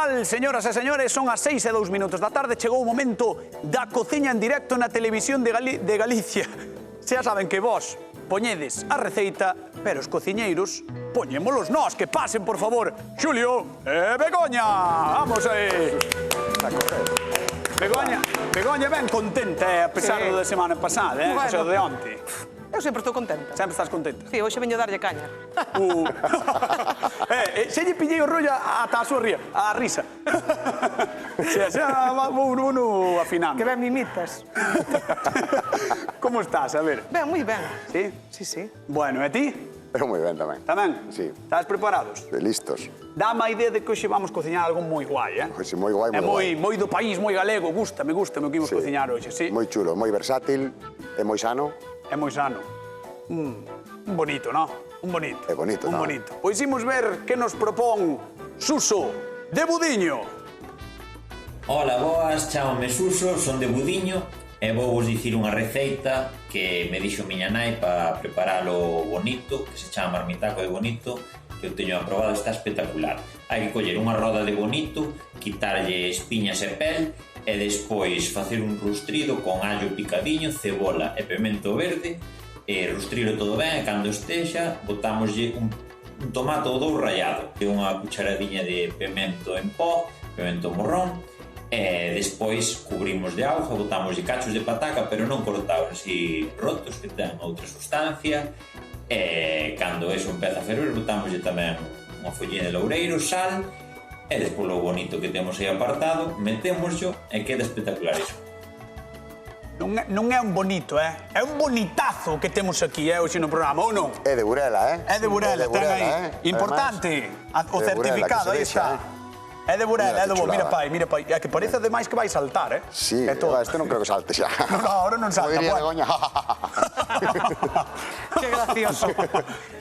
tal, señoras e señores? Son as 6:02 da tarde. Chegou o momento da cociña en directo na televisión de Galicia. Xa saben que vos poñedes a receita, pero os cociñeiros poñémolos nós. Que pasen, por favor, Xulio e Begoña. Vamos aí. Begoña ben contenta, a pesar do de semana pasada, o sea, de onte. Eu sempre estou contenta. Sempre estás contenta? Sí, hoxe veño darlle caña. Se lle pillei o rollo ata a súa risa. Xa vou afinando. Que ben me imitas. Como estás? A ver. Ben, moi ben. Sí? Sí, sí. Bueno, e ti? Eu moi ben tamén. Tamén? Sí. Estás preparados? Listos. Dame a idea de que hoxe vamos cociñar algo moi guai, Pois sí, moi guai, É moi guai. moi do país, moi galego. Gústame o que imos cociñar hoxe, sí? Moi chulo, moi versátil, é moi sano. É moi sano. Un bonito, non? Un bonito. É bonito, Un non? bonito. Pois imos ver que nos propón Suso de Budiño. Ola, boas, chámame Suso, son de Budiño e vou vos dicir unha receita que me dixo miña nai para preparalo bonito, que se chama marmitaco de bonito, que eu teño aprobado, está espectacular. Hai que coller unha roda de bonito, quitarlle espiñas e pel e despois facer un rustrido con allo picadiño, cebola e pemento verde, e rustrilo todo ben, e cando estexa, botámoslle un tomate ou dous rallado, e unha cucharadiña de pemento en pó, pemento morrón, e despois cubrimos de auga, botámoslle cachos de pataca, pero non cortados así rotos, que ten outra sustancia, e cando eso empeza a ferver, botámoslle tamén unha follina de loureiro, sal, e despois lo bonito que temos aí apartado, metémoslo e queda espectacular iso. Non é un bonito, é un bonitazo que temos aquí, hoxe no programa, ou non? É de Burela, É de Burela, ten aí. Importante, o certificado, aí está. É de Burela, é de bo. Mira, pai, é que parece ademais que vai saltar, Sí, é todo. este non creo que salte xa. No, ahora non salta. Como diría Begoña. Que gracioso.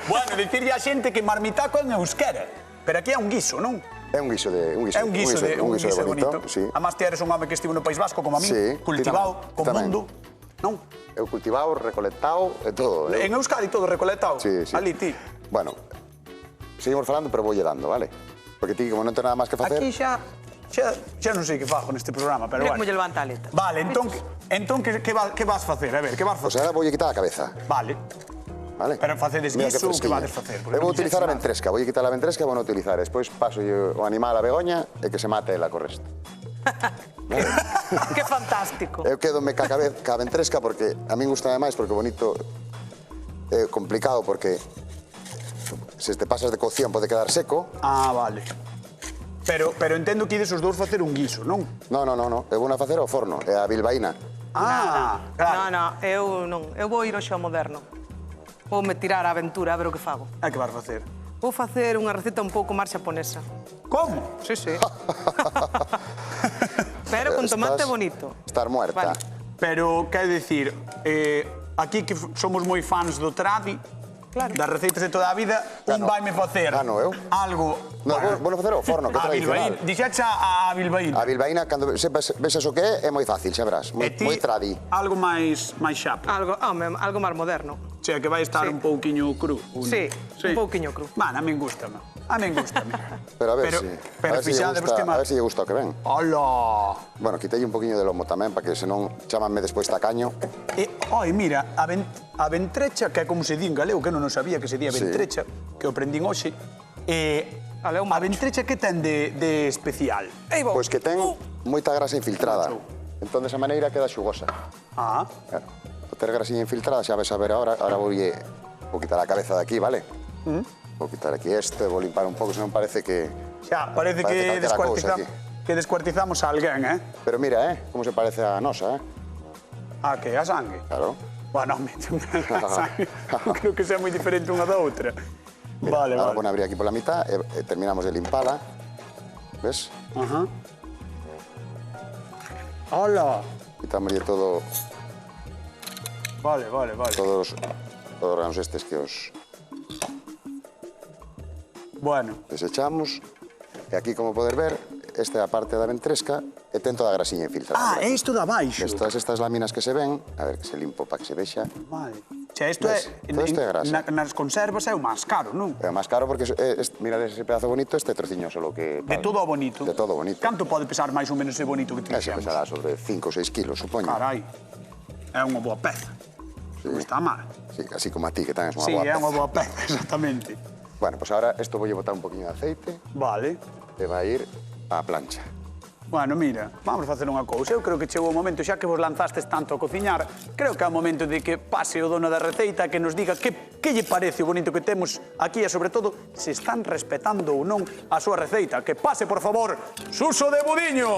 Bueno, dicirlle a xente que marmitaco é en euskera, pero aquí é un guiso, non? É un guiso de É un guiso de bonito. sí. Además, ti eres un home que estivo no País Vasco, como a min, Sí, cultivado, con tamén. mundo, non? Eu cultivado, recolectado e todo. En Euskadi todo recolectado. Sí, sí. Ali ti. Bueno, seguimos falando, pero voulle dando, vale? Porque ti, como non ten nada máis que facer... Aquí xa non sei que fago neste programa, pero Mira como bueno. lle levanta a aleta. Vale, entón que vas facer? A ver, que vas Pois facer? agora voulle quitar a cabeza, Vale. vale? Pero facedes Mira guiso, que fresquiña. vades facer? Porque Eu vou non dixeches utilizar a nada. ventresca, voulle quitar a ventresca e vou non utilizar. Despois paso o animal a Begoña e que se mate ela co resto. Que fantástico. Eu quedo-me ca ventresca porque a min gusta máis porque bonito é complicado porque se te pasas de cocción pode quedar seco. Ah, vale. Pero entendo que ides os dous facer un guiso, non? No, eu vou na facer ao forno, é a bilbaína. Ah, claro. No, eu non. Eu vou ir hoxe ao moderno. Voume tirar a aventura a ver o que fago. É que vas facer? Vou facer unha receta un pouco máis xaponesa. Como? Sí, sí. Pero con tomate bonito. Estar muerta. Vale. Pero, quero dicir, aquí que somos moi fans do tradi, Claro. das receitas de toda a vida, un vaime facer Gano eu. algo... No, vou facer ao forno, que é tradicional. Dixecha a bilbaína. A bilbaína, cando vexas o que é moi fácil, xa verás. Moi tradi. Algo máis xapo. Algo máis moderno. O sea, que vai estar Sí. un pouquiño cru. Sí, un pouquiño cru. Man, a min gustame. A min gustame. Pero a ver se... Pero fixadevos que A ver se lle gusta o que ven. Hola! Bueno, quitei un poquinho de lomo tamén, para que senón chamanme despois tacaño. Oi, mira, a ventrecha, que é como se di en galego, que non sabía que se día ventrecha, que o aprendín hoxe, a ventrecha que ten de especial? Ei, vou. Pois que ten moita grasa infiltrada. Entón, desa maneira queda xugosa. Ah, Ao ter grasiña infiltrada, xa ves a ver ahora vou quitar a cabeza de aquí, vale? Vou quitar aquí este, vou limpar un pouco, senón parece que... xa, parece que calquera cousa aquí. descuartizamos a alguén, Pero mira, como se parece a nosa, Ah, que a sangue? Claro. Bueno, a sangue, non creo que sea moi diferente unha da outra. Mira, Vale, ahora vale. vou abrir aquí pola mitad e terminamos de limpala. Ves? Ajá. Hola! Quitámoslle todo... Vale. Todos os órganos estes que os Bueno. desechamos. E aquí, como poder ver, esta é a parte da ventresca e ten toda a grasiña infiltrada. Ah, é isto de abaixo. Todas estas láminas que se ven, a ver que se limpo para que se vexa. Vale. Xa, isto é, Todo isto é grasa. nas conservas é o máis caro, non? É máis caro porque, mira ese pedazo bonito, este trociño solo que... De todo o bonito. De todo o bonito. Canto pode pesar máis ou menos ese bonito que Ese trixemos? pesará sobre 5 ou 6 kilos, supoño. Carai, é unha boa peza. Non está mal. Sí, así como a ti, que tens unha Sí, boa é unha peza. boa peza, exactamente. Bueno, pues ahora esto voy a botar un poquinho de aceite Vale. e vai ir á plancha. Bueno, mira, vamos facer unha cousa. Eu creo que chegou o momento, xa que vos lanzastes tanto a cociñar, creo que é o momento de que pase o dono da receita que nos diga que lle parece o bonito que temos aquí e, sobre todo, se están respetando ou non a súa receita. Que pase, por favor, Suso de Budiño!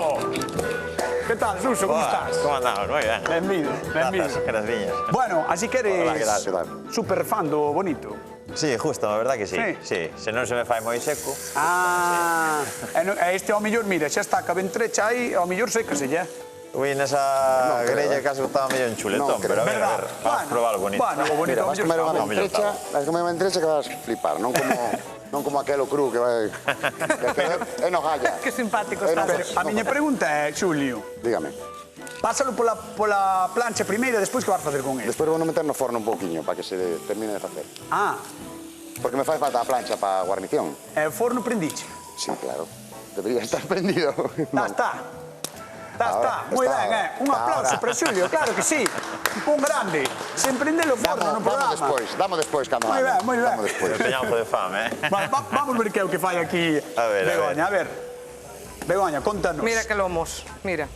Que tal, Suso, como estás? ¿Cómo andamos? Muy bien. Benvido, benvido. Gracias. Bueno, así que Hola, eres ¿qué tal? super fan do bonito. Sí, justo, a verdad que sí. Sí. Sí, se non se me fai moi seco. Ah, e este ao mellor, mira, xa está que ben trecha aí, ao mellor sécase ya. Ui, nesa Non creo, grella casi estaba medio en chuletón, Non creo. pero a ver, vamos a probar algo bonito. Bueno, o bonito Mira, ao vas mellor comer está unha bon. mentrecha, vas comer unha mentrecha que vas flipar, non como aquelo cru que vai... que é no galla. Que simpático Eh, non, estás. Pero a miña pregunta é, Xulio, Dígame. pásalo pola plancha primeiro e despois que vas facer con ele? Despois vou meter no forno un pouquiño para que se termine de facer. Ah, Porque me fai falta a plancha para a guarnición. e o forno prendiche. Sí, claro. Debería estar prendido. Está, está. Está, moi está, ben, Un está aplauso ahora. para Xulio, claro que sí. Un grande. Sen prender o forno no programa. Damos despois cando Moi ben, moi ben. Damos despois. Eu teñamos de fame, Vamos ver que é o que fai aquí A ver, Begoña, a ver. Begoña, contanos. Mira que lomos, mira.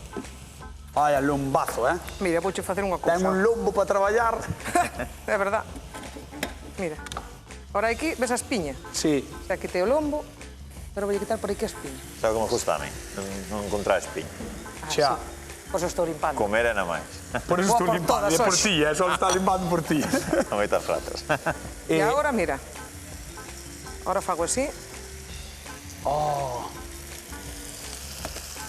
Vaya lombazo, Mira, vouche facer unha cousa. Ten un lombo para traballar. É verdad. Mira. Ahora aquí ves a espiña. Sí. Xa quitei o lombo, pero vou quitar por aquí a espiña. Sabe como gusta a mí? Non encontrar espiño. Xa. Pois o estou limpando. Comer é na máis. Por eso Vou estou por limpando, todas é por hoxe. ti, só está limpando por ti. Non moitas ratas. E agora, mira. Ahora fago así.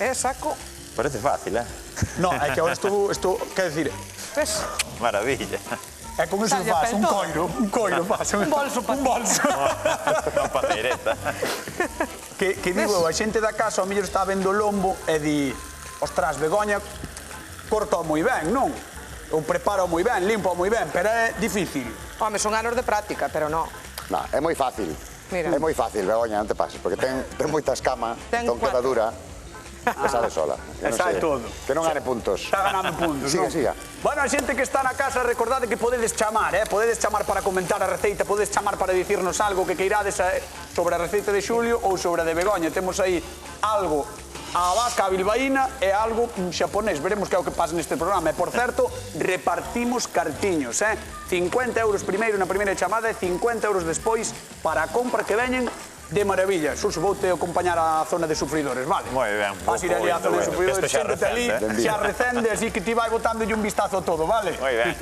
E saco. Parece fácil, No, é que agora estou, quer decir, Ves? Maravilla. é como se Salle a faz pel todo. un coiro faz. Un bolso para Un ti. bolso. Unha pateireta. que digo, a xente da casa ao mellor está vendo o lombo e di, ostras, Begoña corta moi ben, non? Ou prepara moi ben, limpa moi ben, pero é difícil. Home, son anos de práctica, pero non. No, é moi fácil. Mira. É moi fácil, Begoña, non te pases, porque ten moita escama, Ten ton cuatro. quedadura, que sale sola. E Eu non sae sei, todo. Que non gane puntos. Está ganando puntos, Siga, non? siga. Bueno, a xente que está na casa, recordade que podedes chamar, podedes chamar para comentar a receita, podedes chamar para dicirnos algo que queirades sobre a receita de Xulio ou sobre a de Begoña. Temos aí algo a vaca bilbaína e algo xaponés. Veremos que é o que pasa neste programa. E, por certo, repartimos cartiños, 50 euros primeiro na primeira chamada e 50 euros despois para a compra que veñen de maravilla. Suso, vou te acompañar á zona de sufridores, vale? Moi ben. Vas ir ali á zona de sufridores, Isto xa xéntate ali, recende. xa recende, así que ti vai botándolle un vistazo a todo, vale? Moi ben.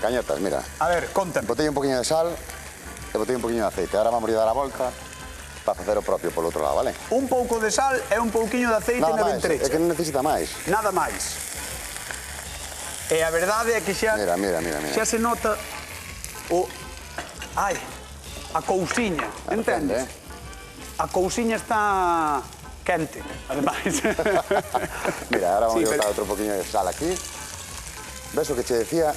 Cañotas, mira. A ver, contan. Botei un poquinho de sal e botei un poquinho de aceite. Ahora vamos a dar a volta para facer o propio polo outro lado, vale? Un pouco de sal e un pouquiño de aceite Nada na máis, ventrecha. é que non necesita máis. Nada máis. E a verdade é que xa... Mira. Xa se nota o... Ai, a cousiña, entendes? A cousiña está quente, ademais. Mira, ahora vamos Sí, a botar pero- outro poquinho de sal aquí. Ves o que che decía?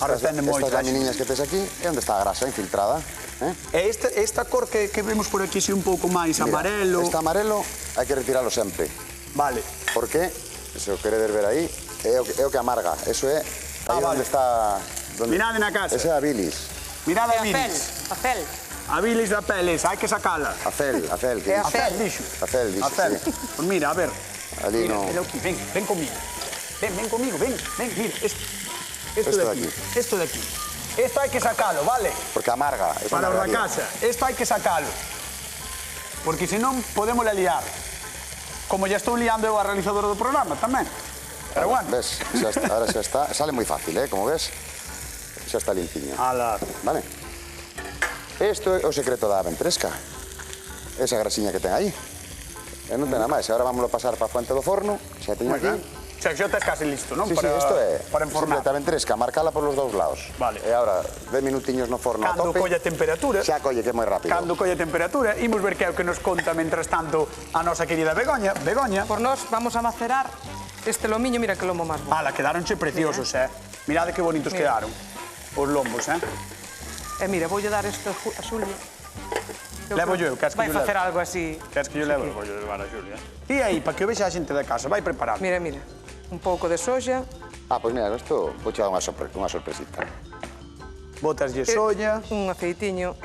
arrecende moito, Estas laminiñas que tes aquí é onde está a grasa infiltrada. E esta cor que vemos por aquí, si un pouco máis Mira, amarelo... Este amarelo hai que retiralo sempre. Vale. Porque, se o queredes ver aí, é o que amarga. Eso é aí vale. onde está... Mirade na casa. Esa é a bilis. Mirade a E a fel, bilis. a fel. A bilis da peles, hai que sacala. A fel. Que É A a fel, fel. dixo. A fel, A fel. sí. Pues mira, a ver. Ali Mira, no... mira aquí, ven conmigo. Ven conmigo, ven, mira. Esto de aquí. Esto de aquí. Esto hai que sacalo, vale? Porque amarga. Eso Para os da amargaría. casa. Esto hai que sacalo. Porque senón podemos liar. Como ya estou liando eu a realizadora do programa tamén. Pero bueno. Ves, ahora xa está. Sale moi fácil, como ves. Xa está limpiño. Ala. Vale? Isto é o secreto da ventresca. Esa grasiña que ten aí. E non ten nada máis. Agora vámoslo pasar para a fuente do forno. Xa teño Moi aquí. ben. Xa estás casi listo, non? Sí, para, isto é para enfornar. simpleta ventresca, marcala polos dous lados. Vale. E agora, 10 minutiños no forno Cando a tope. colla temperatura. Xa colle que é moi rápido. Cando colla temperatura, imos ver que é o que nos conta mentras tanto a nosa querida Begoña. Begoña. Por nós vamos a macerar este lomiño, mira que lomo máis bo. Ala, quedaronche preciosos, Mirade que bonitos Mira. quedaron. os lombos, Mira, voulle dar isto a Xulia. Levo yo, queres que vai yo leve? facer algo así. Queres que yo levo? Vou yo levar a Xulia. E aí, para que o vexa a xente da casa, vai preparando. Mira, mira. Un pouco de soja. Pois mira, isto vou che dar unha sorpresita. Botaslle solla. Un aceitiño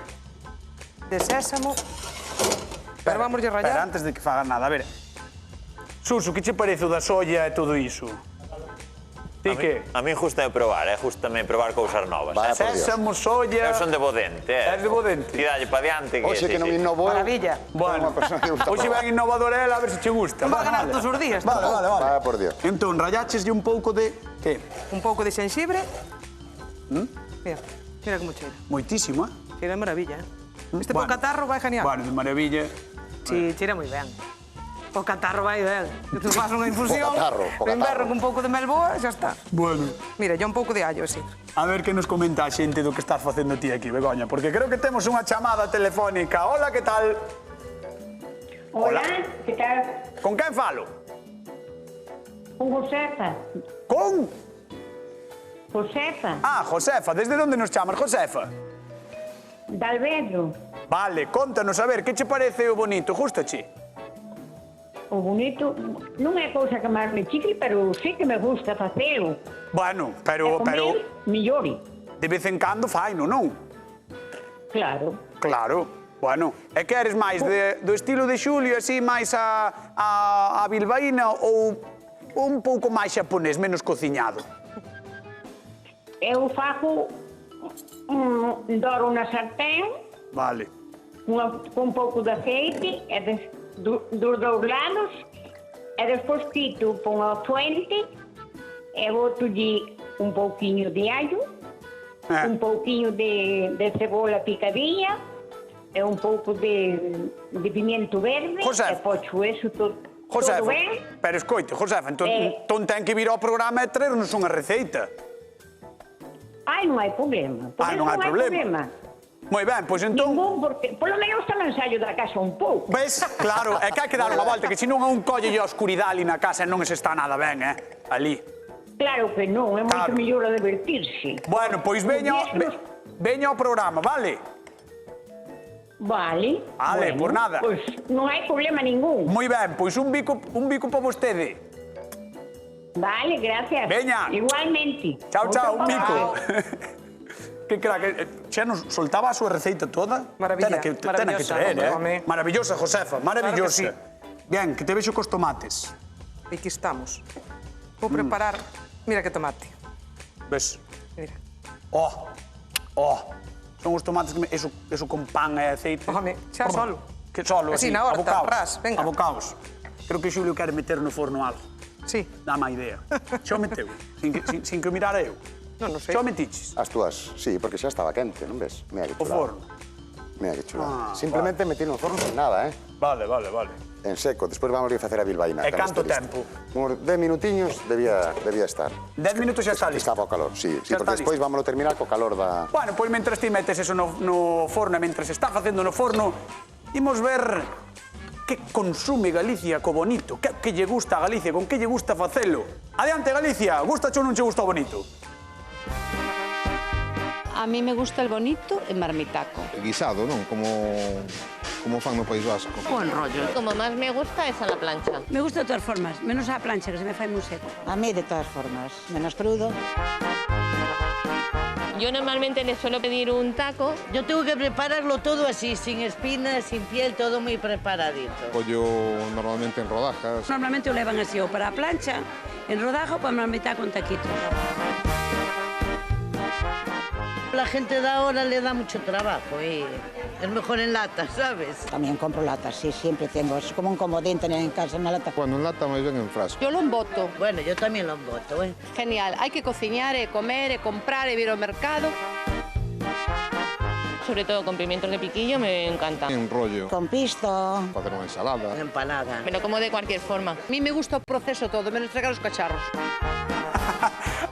de sésamo. Pero vamos a Espera, rallar. antes de que faga nada, a ver. Suso, que che parece o da solla e todo iso? Ti que? A mí gusta probar, gustame probar cousas novas. Vaya por Dios. Sésamo, solla... Eu son de Bodente, És de Bodente? Ti dalle pa diante que... Oxe, que non innovou. Maravilla. Bueno, Unha persona que gusta hoxe probar. ben innovadora ela, a ver se che gusta. Non va a ganar todos os días. Vale, vale, vale. Vaya por Dios. Entón, rallaches un pouco de... Que? Un pouco de xenxibre. Mira, mira como cheira. Moitísimo, Cheira de maravilla, Este Bueno. po catarro vai genial. Bueno, de maravilla. Sí, cheira moi ben. O catarro vai ben. Tu faz unha infusión. Po catarro. No inverno con un pouco de mel boa, xa está. Bueno, Mira, ya un pouco de allo, así. a ver que nos comenta a xente do que estás facendo ti aquí, Begoña, porque creo que temos unha chamada telefónica. Hola, que tal? Hola, ¿qué tal? Con quen falo? Con Josefa. Con? Josefa, Ah, Josefa, desde onde nos chamas, Josefa? de Alvedro. Vale, contanos, a ver, que che parece o bonito, gustache? O bonito non é cousa que máis me chicle, pero sí que me gusta facelo. Bueno, E pero comer, millor. de vez en cando faino, non? Claro. Claro, bueno. E que eres máis do estilo de Xulio, así, máis a bilbaína ou un pouco máis xaponés, menos cociñado? Eu fago doro na sartén, Vale. con un pouco de aceite, e dos dous lados, e despois quito pon a fuente, e botolle un pouquiño de allo, un pouquiño de cebola picadilla, e un pouco de pimiento verde, Josefa. e pocho eso todo Josefa, ben. pero escoite, Josefa, entón ten que vir ao programa e traernos unha receita. Ai, non hai problema. Por Non hai problema. Moi ben, pois entón... Ningún, porque polo menos tamén saio da casa un pouco. Ves? Claro, é que hai que dar unha volta, que senón a un colle a oscuridade ali na casa e non se está nada ben, ali. Claro que non, é moito Claro. mellor a divertirse. Bueno, pois veña ao programa, vale? Vale. Vale, por nada. Pois non hai problema ningún. Moi ben, pois un bico para vostede. Vale, gracias. Veña. Igualmente. Chao, chao, un Outro bico. papá. Que crack, xa nos soltaba a súa receita toda? Maravilla, Tena que maravillosa, traer, home. Maravillosa, Josefa, maravillosa. Claro que Bien, que te vexo cos tomates. Aquí estamos. Vou preparar... Mira que tomate. Ves? Mira. Son os tomates que eso con pan e aceite. Home, xa solo. Que solo, Así, así, na horta, abocaos. ras, venga. Abocaos. Creo que Xulio quere meter no forno algo. Sí. Dá má idea. Xa o meteu, sin que o mirara eu. Non sei. Xa o metiches. As túas, sí, porque xa estaba quente, non ves? Mira que O chulada. forno. Mira que chulada. Simplemente metí no forno sin nada, Vale. En seco. Despois vamos a facer a bilbaína. E cando canto este listo. tempo? Uns 10 minutiños debía estar. 10 minutos xa está listo. Estaba o calor, sí, Xa porque está despois listo. vámonos terminar co calor da... Bueno, pois mentras ti metes eso no forno e mentras se está facendo no forno, imos ver que consume Galicia co bonito, que lle gusta a Galicia, con que lle gusta facelo. Adiante, Galicia, gusta ou non che gusta o bonito? A mí me gusta el bonito en marmitaco. Guisado, non? Como fan no País Vasco. Buen rollo. Como más me gusta es a la plancha. Me gusta de todas formas, menos a la plancha, que se me fai moi seco. A mí de todas formas, menos crudo. Yo normalmente le suelo pedir un taco. Yo tengo que prepararlo todo así, sin espinas, sin piel, todo muy preparadito. Pollo normalmente en rodajas. Normalmente o levan así, ou para a plancha, en rodaja ou para marmitaco con taquitos. La gente de ahora le da mucho trabajo y es mejor en lata, ¿sabes? También compro latas, sí, siempre tengo. Es como un comodín tener en casa una lata. Bueno, en lata máis ben en frasco. Yo lo emboto. Bueno, yo también lo emboto, ¿eh? Genial. Hai que cociñar e comer e comprar e vir ao mercado. Sobre todo con pimientos de piquillo me encanta. En rollo. Con pisto. Facer unha ensalada. Empanada. Me lo como de cualquier forma. A mí me gusta o proceso todo, menos tragar os cacharros.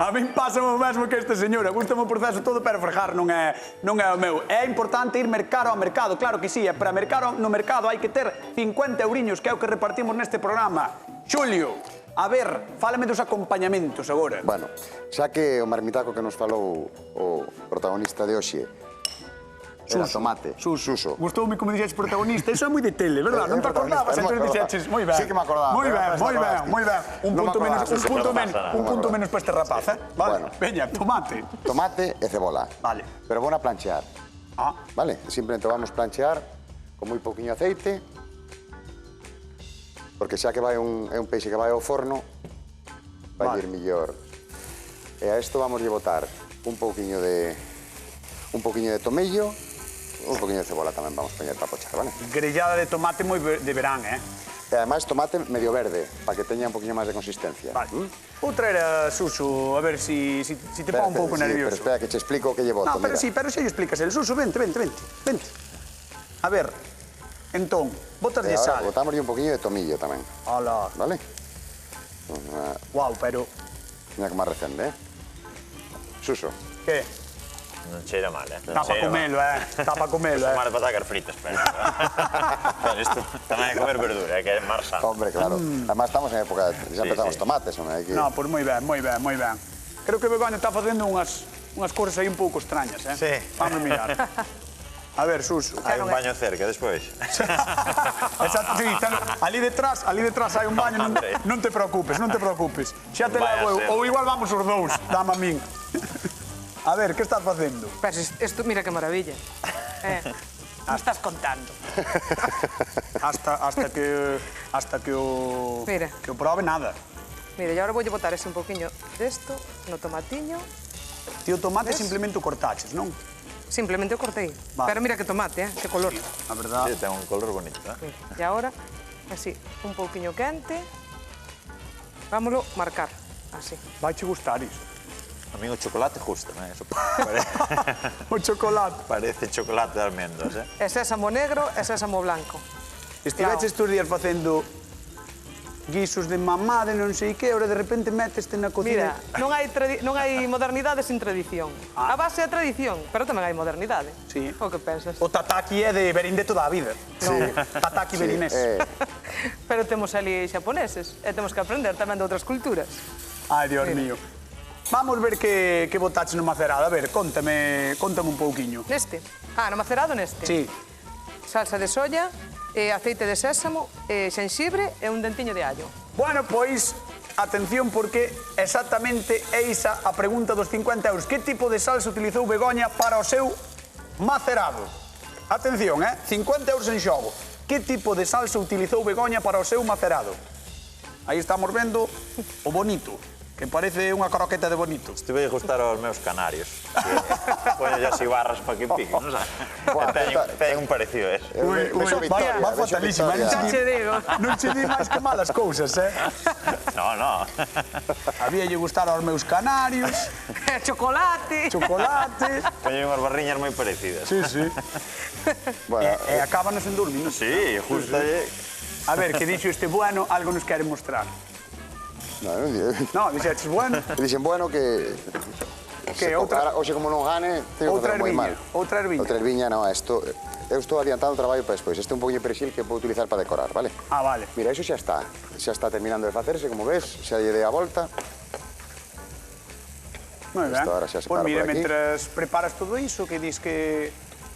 A min pasa o mesmo que esta señora, gustame o proceso todo, pero fregar non é o meu. É importante ir mercar ao mercado, claro que sí, e para mercar no mercado hai que ter 50 euriños, que é o que repartimos neste programa. Xulio, A ver, fálame dos acompañamentos agora. Bueno, xa que o marmitaco que nos falou o protagonista de hoxe era tomate, Suso. Gustoume como dixeches protagonista, eso é moi de tele, verdad? Non te acordabas, entón dixeches, moi ben. Sí que me acordaba. Moi ben. Un punto menos para este rapaz, Vale, veña, tomate. Tomate e cebola. Vale. Pero vou a planchear. Vale, simplemente vamos planchear con moi pouquiño aceite, porque xa que é un peixe que vai ao forno, vai ir millor. E a isto vamos botar un pouquiño de tomello, un pouquiño de cebola tamén vamos poñer para pochar, vale? Grellada de tomate moi de verán, E ademais tomate medio verde, para que teña un pouquiño máis de consistencia. Vale. Vou traer a Suso, a ver si te pon un pouco nervioso. Pero espera, que che explico que lle boto, mira. Pero xa lle explicas el. Suso, vente. A ver, entón, botaslle sal. E agora botámoslle un pouquiño de tomillo tamén. Ala. Vale? Guau, pero... Mira que máis recende, Suso. Que? Non cheira mal, Está para comelo, Tomate para sacar fritas, pero isto tamén é comer verdura, que é marsa. Hombre, claro. Además estamos en época, xa empezamos tomates, non é? No, pois moi ben. Creo que Begoña está facendo unhas cousas aí un pouco extrañas, Sí. Vamos mirar. A ver, Suso. Hai un baño cerca, despois. Exacto, sí, ali detrás hai un baño, non te preocupes. Xa te levo eu, ou igual vamos os dous, dame a min. A ver, que estás facendo? Isto, mira que maravilla. Me estás contando. Hasta que o probe nada. Mira, e agora voulle botar ese un poquinho desto no tomatiño. Ti o tomate simplemente o cortaches, non? Simplemente o cortei. Pero mira que tomate, que color. A verdad. Sí, ten un color bonito, E agora, así, un pouquiño quente. Vámoslo marcar, así. Vaiche gustar iso. A mí o chocolate justo, non é? O chocolate. Parece chocolate de almendras, E sésamo negro e sésamo blanco. Estiveches estes días facendo guisos de mamá, de non sei que, ahora de repente meteste na cocina. Mira, non hai modernidade sin tradición. A base é a tradición, pero tamén hai modernidade. Sí. O que pensas? O tataki é de berinde toda a vida. Sí. Tataki berinés. Pero temos ali xaponeses e temos que aprender tamén de outras culturas. Ai, Dios mío. Vamos ver que botaches no macerado. A ver, contame un pouquiño. Neste? No macerado neste? Sí. Salsa de soya, aceite de sésamo, xenxibre e un dentiño de allo. Bueno, pois, atención, porque exactamente é esa a pregunta dos 50 euros. Que tipo de salsa utilizou Begoña para o seu macerado? Atención, 50 euros en xogo. Que tipo de salsa utilizou Begoña para o seu macerado? Aí estamos vendo o bonito, que parece unha croqueta de bonito. Estive a gustar aos meus canarios. Poño así barras para que piquen, non sabes? Ten un parecido, Va fatalísima. Non che di máis que malas cousas, No. Habíalle gustar aos meus canarios. Chocolate. Poño unhas barriñas moi parecidas. Sí. E acábanos en dormir, non? Sí, justo. A ver, que dixo este bueno, algo nos quere mostrar. No, dixeches bueno. Dixen bueno que... Oxe, como non gane, teño que facer moi mal. Outra erviña. Outra erviña, non, isto... Eu estou adiantando o traballo para despois. Este é un pouquinho de perexil que vou utilizar para decorar, vale? Vale. Mira, iso xa está. Xa está terminando de facerse, como ves. Xa lle dei a volta. Moi ben. Pois mira, mentres preparas todo iso, que dis que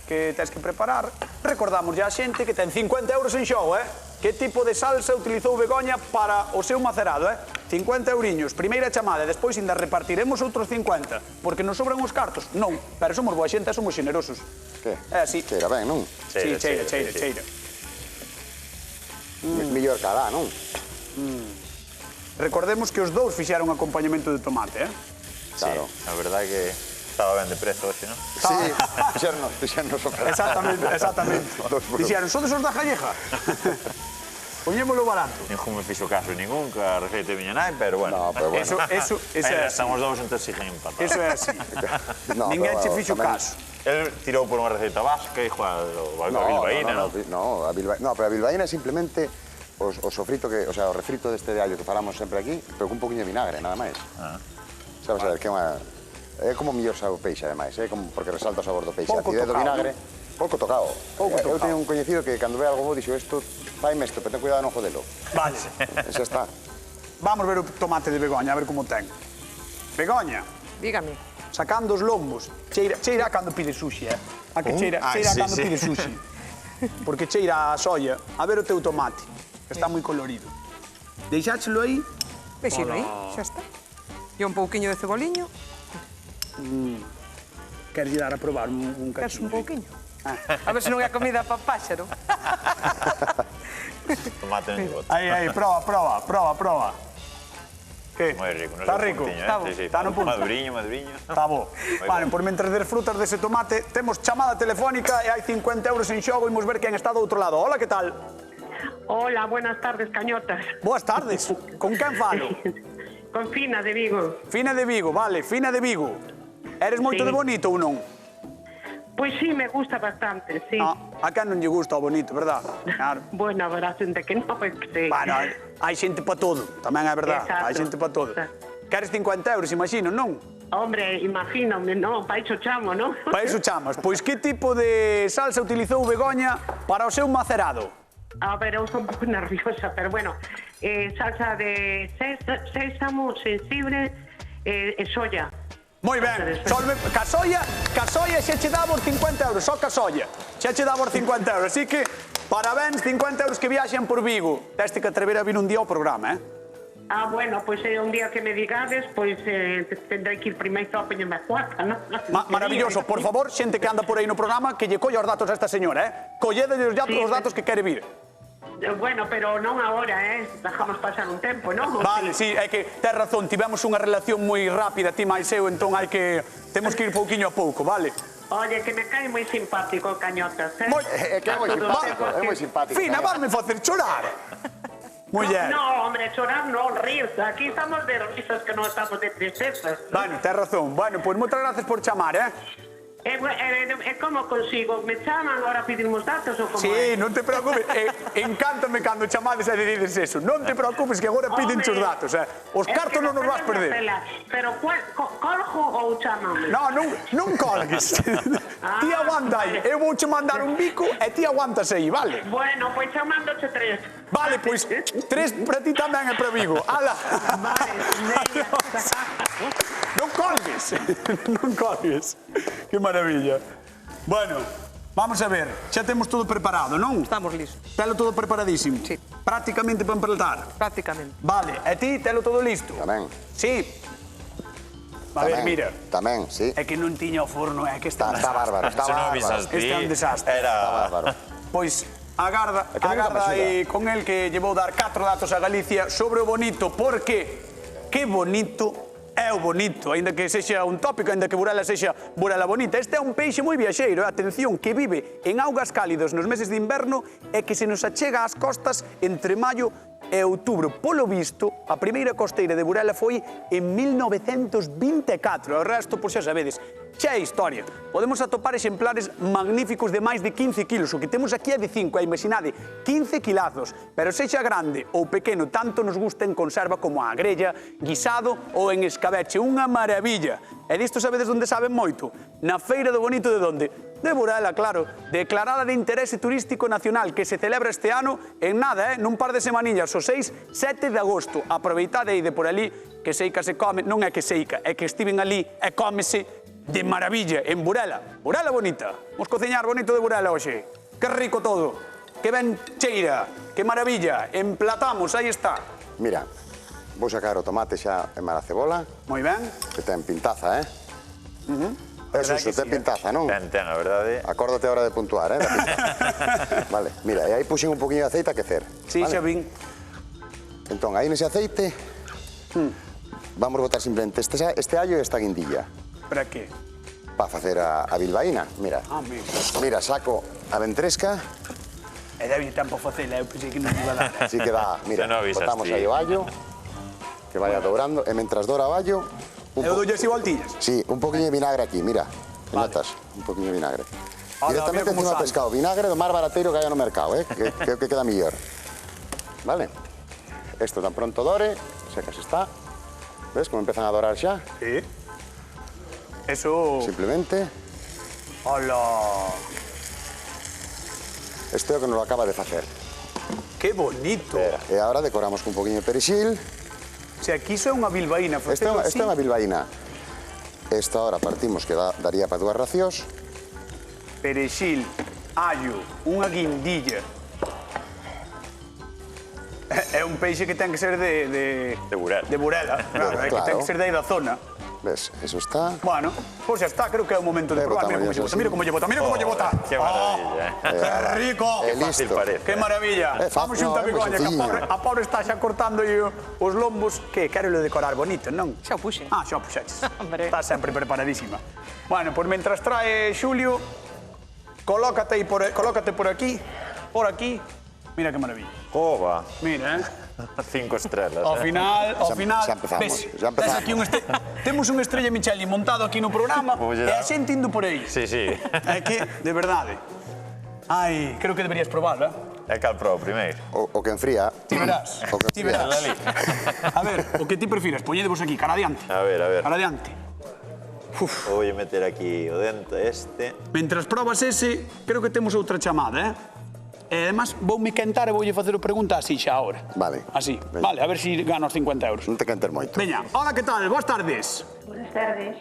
tens que preparar, recordamos ya a xente que ten 50 euros en xogo, Que tipo de salsa utilizou Begoña para o seu macerado, 50 euriños, primeira chamada, e despois ainda repartiremos outros 50, porque nos sobran os cartos. Non, pero somos boa xente e somos xenerosos. Que? Sí. Cheira ben, non? Sí, cheira. Millor que dá, non? Recordemos que os dous fixeron acompañamento de tomate, Claro. A verdade que estaba ben de prezo hoxe, non? Sí, fixernos o prezo. Exactamente. Dixeron, sodes os da Calleja? Poñémolo barato. Ningún me fixo caso ningún, que a receita de miña nai, pero bueno. No, pero bueno. Eso é así. Estamos dous entonces siguen empatados. Eso é así. Ninguén che fixo caso. El tirou por unha receita vasca e a bilbaína, non? No, pero a bilbaína é simplemente o sofrito que, o sea, o refrito deste de allo que falamos sempre aquí, pero con un poquinho de vinagre, nada máis. Sabes a ver, que é como mellor sabe o peixe, ademais, porque resalta o sabor do peixe. A acidez do vinagre, pouco tocado. Eu teño un coñecido que cando ve algo bo dixo isto, faime isto, pero ten cuidado non jodelo. Vale. Xa está. Vamos ver o tomate de Begoña, a ver como ten. Begoña, Dígame. sacando os lombos, cheira cando pide sushi, A que cheira cando pide sushi. Porque cheira a soia. A ver o teu tomate, que está moi colorido. Deixáchelo aí. Deixilo aí, xa está. E un pouquiño de ceboliño. Queres dar a probar un Queres cachín? un pouquiño? A ver se non é comida para páxaro. Tomate en bote. Aí, prova. Que? Moi rico, non Está sei rico? puntiño, Está bo. Sí, Está no punto. Maduriño. Está bo. Vale, por mentres des frutas dese tomate, temos chamada telefónica e hai 50 euros en xogo. Imos ver quen está do outro lado. Hola, que tal? Hola, buenas tardes, cañotas. Boas tardes. Con quen falo? Con Fina de Vigo. Fina de Vigo, vale, Fina de Vigo. Eres moito Sí. de bonito ou non? Pois sí, me gusta bastante, sí. A quen non lle gusta o bonito, verdad? Claro. Bueno, habrá xente que non, pois que sí. Bueno, hai xente para todo, tamén é verdad. Exacto. Hai xente para todo. Queres 50 euros, imagino, non? Hombre, imagíname, non, pa iso chamo, non? Para iso chamas. Pois que tipo de salsa utilizou Begoña para o seu macerado? A ver, eu son un pouco nerviosa, pero bueno, salsa de sésamo, sensible e soya. Moi ben, casoia xa che dá por 50 euros, só casoia. Xa che dá por 50 euros, así que parabéns, 50 euros que viaxen por Vigo. Teste que atrever a vir un día ao programa, Ah, bueno, pois un día que me digades, pois tendrei que ir primeiro a poñerme a cuarta, non? Maravilloso, por favor, xente que anda por aí no programa, que lle colla os datos a esta señora, Colledelle os datos que quere vir. Bueno, pero non agora, dejamos pasar un tempo, non? Vale, sí, é que tes razón, tivemos unha relación moi rápida, ti máis eu, entón temos que ir pouquiño a pouco, vale? Oye, que me cae moi simpático, cañotas, É que é moi simpático, é moi simpático. Fina, vanme facer chorar. Muller. No, hombre, chorar non, rir. Aquí estamos de risas que non estamos de tristezas. Bueno, tes razón. Bueno, pois moitas gracias por chamar, como consigo? Me chaman agora a pedirmos datos ou como Sí, non te preocupes. Encántame cando chamades e dices eso. Non te preocupes que agora piden os datos, Os cartos non nos vas perder. Pero colgo ou chamame? No, non colgues. Ti aguanta aí. Eu vou che mandar un bico e ti aguantas aí, vale? Bueno, pois chamándoche 3. Vale, pois 3 para ti tamén e para Vigo. Ala. Vale, Non colgues. Non colgues. Que maravilla. Bueno, vamos a ver. Xa temos todo preparado, non? Estamos listos. Telo todo preparadísimo? Sí. Prácticamente para emplatar? Prácticamente. Vale, e ti telo todo listo? Tamén. Sí. A ver, mira. Tamén, sí. É que non tiña o forno, é que está un Está bárbaro, está bárbaro. Este é un desastre. Está bárbaro. Pois agarda aí con el que lle vou dar 4 datos a Galicia sobre o bonito, porque que bonito é o bonito, aínda que sexa un tópico, aínda que Burela sexa Burela bonita. Este é un peixe moi viaxeiro, atención, que vive en augas cálidos nos meses de inverno e que se nos achega ás costas entre maio e outubro. Polo visto, a primeira costeira de Burela foi en 1924, o resto, por xa sabedes, xa é historia. Podemos atopar exemplares magníficos de máis de 15 kilos, o que temos aquí é de 5, imaginade, 15 kilazos, pero sexa grande ou pequeno, tanto nos gusta en conserva como a grella, guisado ou en escabeche, unha maravilla. E disto sabedes onde saben moito? Na Feira do Bonito de onde? De Burela, claro, declarada de interese turístico nacional que se celebra este ano en nada, nun par de semanillas, o 6, 7 de agosto. Aproveitade aí de por ali, que seica se come, non é que seica, é que estiven ali e cómese de maravilla en Burela. Burela bonita. Vamos cociñar bonito de Burela hoxe. Que rico todo, que ben cheira, que maravilla. Emplatamos, aí está. Mira, vou sacar o tomate xa en mala cebola. Moi ben. Que ten pintaza, Eso, ten pintaza, non? Ten, a verdade. Acórdate ahora de puntuar, Vale, mira, e aí puxen un poquinho de aceite a quecer. Sí, xa vin. Entón, aí nese aceite, vamos botar simplemente este allo e esta guindilla. Para que? Para facer a bilbaína, mira. Mira, saco a ventresca. E debe tempo facela, eu pensei que non iba a dar. Así que dá, mira, botamos aí o allo, que vaya dobrando, e mentras dora o allo... Eu doulle así voltillas? Sí, un poquinho de vinagre aquí, mira. Notas, un poquinho de vinagre. Directamente encima do pescado, vinagre do mar barateiro que hai no mercado, que queda mellor. Vale? Isto tan pronto dore, xa que se está. Ves como empezan a dorar xa? Sí. Eso... Simplemente... Hola. Isto é o que nos lo acaba de facer. Que bonito. E agora decoramos con un poquinho de perexil. Se aquí iso é unha bilbaína. Esta é unha bilbaína. Esta hora partimos que daría para 2 racións. Perexil, allo, unha guindilla. É un peixe que ten que ser de Burela. De Burela, claro, que ten que ser de aí da zona. Ves, eso está. Bueno, pois xa está, creo que é o momento de probar. Mira como lle bota, mira como lle bota. Qué maravilla. ¡Qué rico! Qué fácil parece. ¡Qué maravilla! Vamos xunta a Begoña, que a pobre está xa cortando os lombos. Que quero decorar bonito, non? Xa o puxe. Ah, xa o puxeches. Está sempre preparadísima. Bueno, pois mentras trae Xulio, colócate por aquí, Mira que maravilla. Jova. Mira, 5 estrelas. Ao final, Xa empezamos. temos un estrella Michelin montado aquí no programa e a xente indo por aí. Sí, sí. É que, de verdade. Ai, creo que deberías probarla. É cal probo primeiro. O que enfría. Ti verás. A ver, o que ti prefires, poñedevos aquí, cara adiante. A ver. Cara adiante. Vou meter aquí o dente este. Mentras probas ese, creo que temos outra chamada, E además, voume quentar e voulle facer o pregunta así xa ahora. Vale. Así. Vale, a ver si gano os 50 euros. Non te quentes moito. Veña, hola, que tal? Boas tardes. Buenas tardes.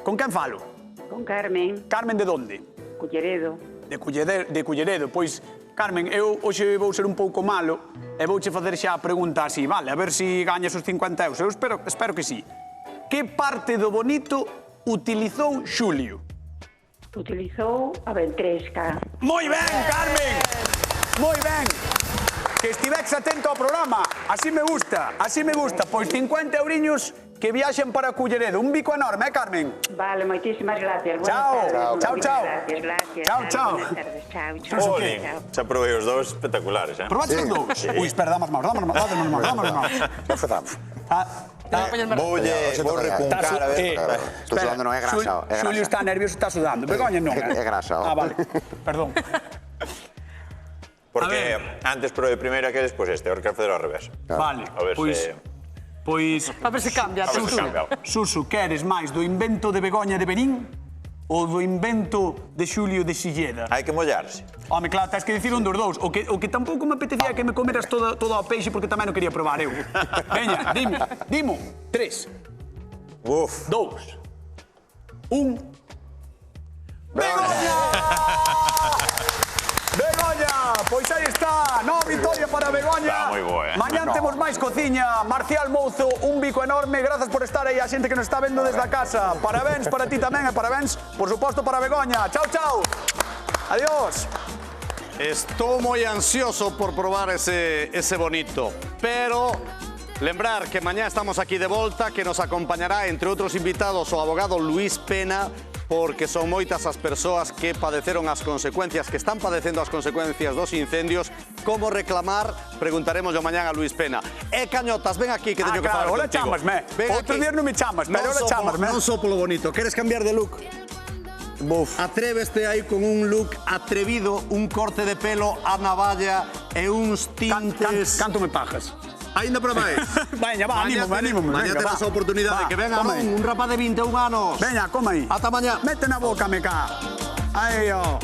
Con quen falo? Con Carmen. Carmen de donde? Culleredo. De Culleredo. Pois, Carmen, eu hoxe vou ser un pouco malo e vouche facer xa a pregunta así, vale? A ver si gañas os 50 euros. Eu espero que sí. Que parte do bonito utilizou Xulio? Utilizou a ventresca. Moi ben, Carmen! Moi ben! Que estivex atento ao programa. Así me gusta. Pois 50 euriños que viaxen para Culleredo. Un bico enorme, Carmen? Vale, moitísimas gracias. Chao. Chao. Gracias. Chao. Buenas tardes. Chao. Jolín, xa probei os dous espectaculares, Probaste os dous? Ui, espera, dámonos máis. Empezamos. Vou recuncar, a ver. Estou sudando, non é grasa. Xulio está nervioso, está sudando. Begoña non. É grasa. Ah, vale. Perdón. Porque antes probei primeiro aqueles, pois este, ahora quero fazer ao revés. Vale, A ver se... Pois... A ver se cambia. A ver se cambia. Suso, queres máis do invento de Begoña de Benín ou do invento de Xulio de Silleda? Hai que mollarse. Home, claro, tens que dicir un dos dous. O que tampouco me apetecía que me comeras todo o peixe porque tamén o quería probar eu. Veña, dimo. 3. Uf. 2. 1. Begoña! Begoña! Pois aí está, nova vitoria para Begoña. Está moi boa, Mañán temos máis cociña. Marcial Mouzo, un bico enorme. Grazas por estar aí a xente que nos está vendo desde a casa. Parabéns para ti tamén e parabéns, por suposto, para Begoña. Chao. Adiós. Estou moi ansioso por probar ese bonito, pero lembrar que mañá estamos aquí de volta, que nos acompañará, entre outros invitados, o abogado Luis Pena, porque son moitas as persoas que padeceron as consecuencias, que están padecendo as consecuencias dos incendios. Como reclamar? Preguntaremos yo mañán a Luis Pena. Cañotas, ven aquí que teño que falar contigo. Hola, chamasme. Outro día non me chamas, pero hola, chamasme. Non só polo bonito. Queres cambiar de look? Atréveste aí con un look atrevido, un corte de pelo a navalla e uns tintes... Canto me pagas? Ainda para máis? Veña, va, anímame. Mañá terás a oportunidade que venga un rapaz de 21 anos. Veña, coma aí. Ata mañá. Mete na boca, me cá. Aí, ó.